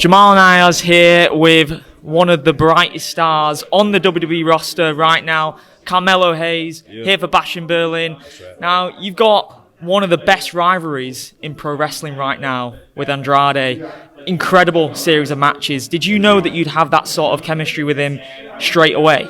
Jamal Niaz here with one of the brightest stars on the WWE roster right now, Carmelo Hayes, here for Bash in Berlin. Right. Now, you've got one of the best rivalries in pro wrestling right now with Andrade. Incredible series of matches. Did you know that you'd have that sort of chemistry with him straight away?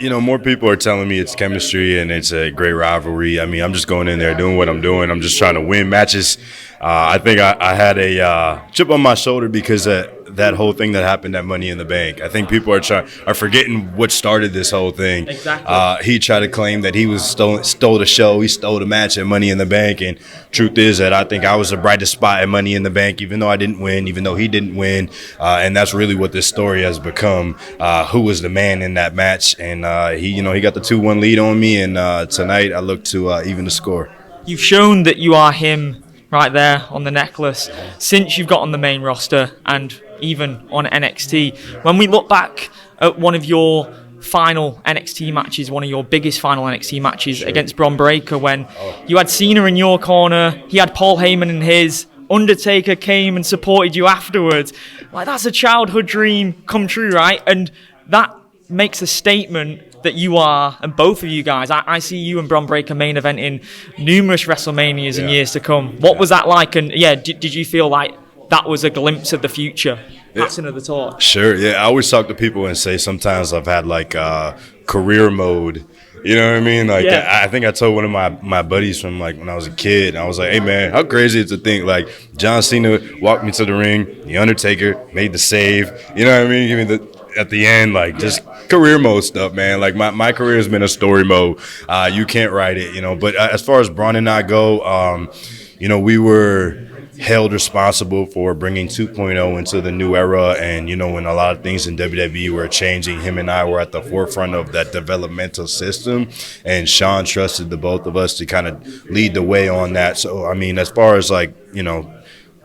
More people are telling me it's chemistry and it's a great rivalry. I mean, I'm just going in there doing what I'm doing. I'm just trying to win matches. I think I had a chip on my shoulder because that whole thing that happened at Money in the Bank. I think people are forgetting what started this whole thing. Exactly. He tried to claim that he was stole the show. He stole the match at Money in the Bank. And truth is that I think I was the brightest spot at Money in the Bank, even though I didn't win, even though he didn't win. And that's really what this story has become. Who was the man in that match? And he got the 2-1 lead on me. And tonight I look to even the score. You've shown that you are him right there on the necklace since you've got on the main roster and even on NXT. When we look back at one of your final NXT matches, one of your biggest final NXT matches against Bron Breakker, when you had Cena in your corner, he had Paul Heyman in his, Undertaker came and supported you afterwards. Like, that's a childhood dream come true, right? And that makes a statement that you are, and both of you guys, I see you and Bron Breakker main eventing numerous WrestleManias in years to come. What was that like? And did you feel like that was a glimpse of the future? Passing of the torch. Sure, yeah. I always talk to people and say sometimes I've had like career mode. You know what I mean? Like, I think I told one of my buddies from like when I was a kid, I was like, hey man, how crazy is it to think like John Cena walked me to the ring, The Undertaker made the save. You know what I mean? Give me at the end, like, just career mode stuff, man. Like, my career has been a story mode. You can't write it, But as far as Bron and I go, we were held responsible for bringing 2.0 into the new era. And, when a lot of things in WWE were changing, him and I were at the forefront of that developmental system. And Sean trusted the both of us to kind of lead the way on that. So, I mean, as far as, like,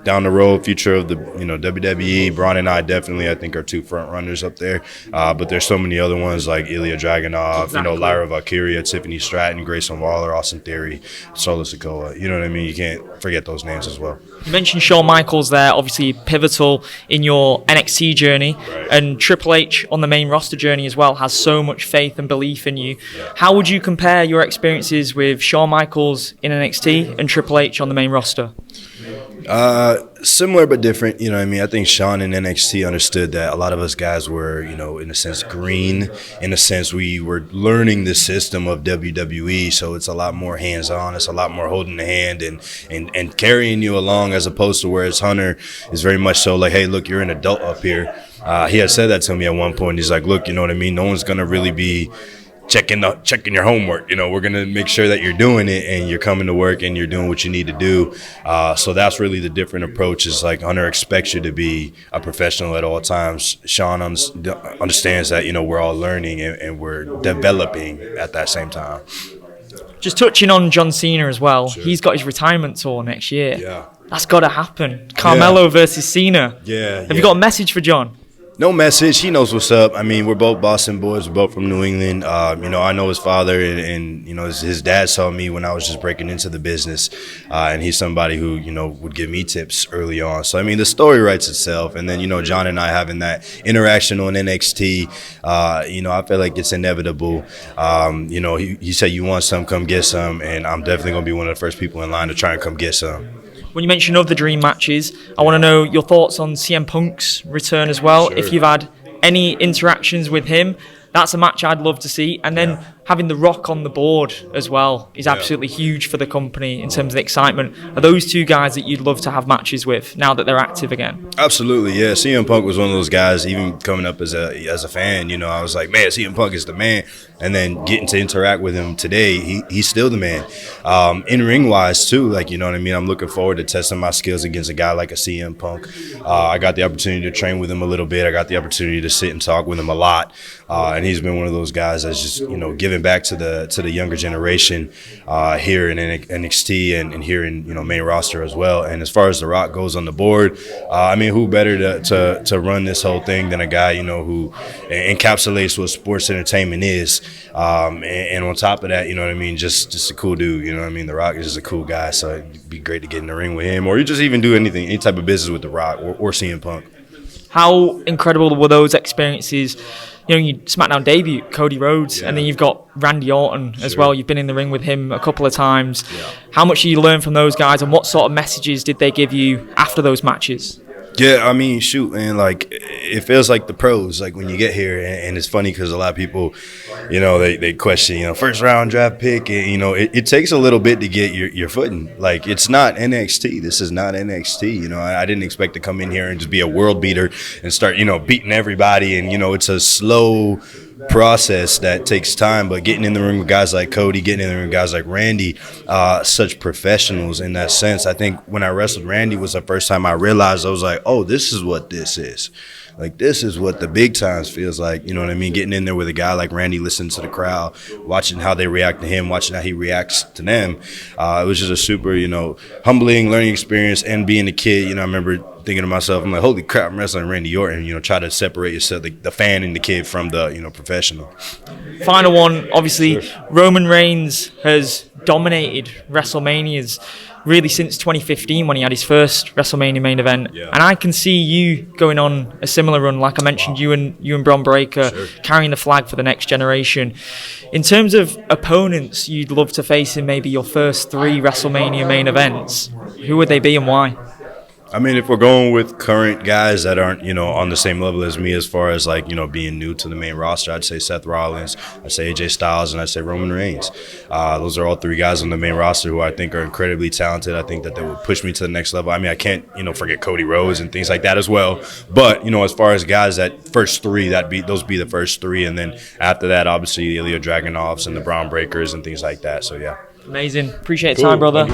down the road, future of the WWE, Bron and I definitely, I think, are two front runners up there. But there's so many other ones like Ilya Dragunov, Lyra Valkyria, Tiffany Stratton, Grayson Waller, Austin Theory, Solo Sikoa. You know what I mean? You can't forget those names as well. You mentioned Shawn Michaels there, obviously pivotal in your NXT journey, right. And Triple H on the main roster journey as well has so much faith and belief in you. Yeah. How would you compare your experiences with Shawn Michaels in NXT and Triple H on the main roster? Similar but different, you know what I mean? I think Sean in NXT understood that a lot of us guys were, in a sense, green. In a sense, we were learning the system of WWE, so it's a lot more hands-on. It's a lot more holding the hand and carrying you along, as opposed to where it's Hunter is very much so like, hey, look, you're an adult up here. He had said that to me at one point. He's like, look, you know what I mean? No one's going to really be checking your homework. We're going to make sure that you're doing it and you're coming to work and you're doing what you need to do. So that's really the different approach. Is like Hunter expects you to be a professional at all times. Sean understands that, we're all learning and we're developing at that same time. Just touching on John Cena as well. Sure. He's got his retirement tour next year. Yeah. That's got to happen. Carmelo versus Cena. Yeah. Have you got a message for John? No message. He knows what's up. I mean, we're both Boston boys. We're both from New England. I know his father and his dad saw me when I was just breaking into the business. And he's somebody who, would give me tips early on. So, I mean, the story writes itself. And then, John and I having that interaction on NXT, I feel like it's inevitable. He said, you want some, come get some. And I'm definitely going to be one of the first people in line to try and come get some. When you mention other dream matches, I want to know your thoughts on CM Punk's return as well. Sure. If you've had any interactions with him, that's a match I'd love to see. And then having The Rock on the board as well is absolutely huge for the company in terms of the excitement. Are those two guys that you'd love to have matches with now that they're active again? Absolutely, yeah. CM Punk was one of those guys, even coming up as a fan, I was like, man, CM Punk is the man. And then getting to interact with him today, he's still the man. In-ring wise too, like, you know what I mean? I'm looking forward to testing my skills against a guy like a CM Punk. I got the opportunity to train with him a little bit. I got the opportunity to sit and talk with him a lot. And he's been one of those guys that's just, giving giving back to the younger generation here in NXT and here in main roster as well. And as far as The Rock goes on the board, I mean, who better to run this whole thing than a guy who encapsulates what sports entertainment is, and on top of that, you know what I mean, just a cool dude. You know what I mean, The Rock is just a cool guy, so it'd be great to get in the ring with him, or you just even do any type of business with The Rock or CM Punk. How incredible were those experiences? Your SmackDown debut, Cody Rhodes, and then you've got Randy Orton as well. You've been in the ring with him a couple of times. Yeah. How much did you learn from those guys, and what sort of messages did they give you after those matches? Yeah, I mean, shoot, man, like, it feels like the pros, like, when you get here, and it's funny because a lot of people, they question, first round draft pick, and, it takes a little bit to get your footing. Like, it's not NXT. This is not NXT. I didn't expect to come in here and just be a world beater and start, beating everybody, and, it's a slow process that takes time, but getting in the ring with guys like Cody, getting in the ring with guys like Randy, such professionals in that sense. I think when I wrestled Randy was the first time I realized, I was like, oh, this is what this is. Like, this is what the big times feels like, you know what I mean? Getting in there with a guy like Randy, listening to the crowd, watching how they react to him, watching how he reacts to them. It was just a super, humbling learning experience. And being a kid, I remember thinking to myself, I'm like, holy crap, I'm wrestling Randy Orton. Try to separate yourself, the fan and the kid from the, professional. Final one, obviously, sure. Roman Reigns has dominated WrestleManias really since 2015 when he had his first WrestleMania main event. Yeah. And I can see you going on a similar run, like I mentioned, you and Bron Breakker, sure, carrying the flag for the next generation. In terms of opponents you'd love to face in maybe your first 3 WrestleMania main events, who would they be and why? I mean, if we're going with current guys that aren't, on the same level as me as far as, like, being new to the main roster, I'd say Seth Rollins, I'd say AJ Styles, and I'd say Roman Reigns. Those are all 3 guys on the main roster who I think are incredibly talented. I think that they would push me to the next level. I mean, I can't, forget Cody Rhodes and things like that as well. But, as far as guys, that first 3, those be the first 3. And then after that, obviously, the Ilya Dragunovs and the Braun Breakers and things like that. So, yeah. Amazing. Appreciate the time, brother.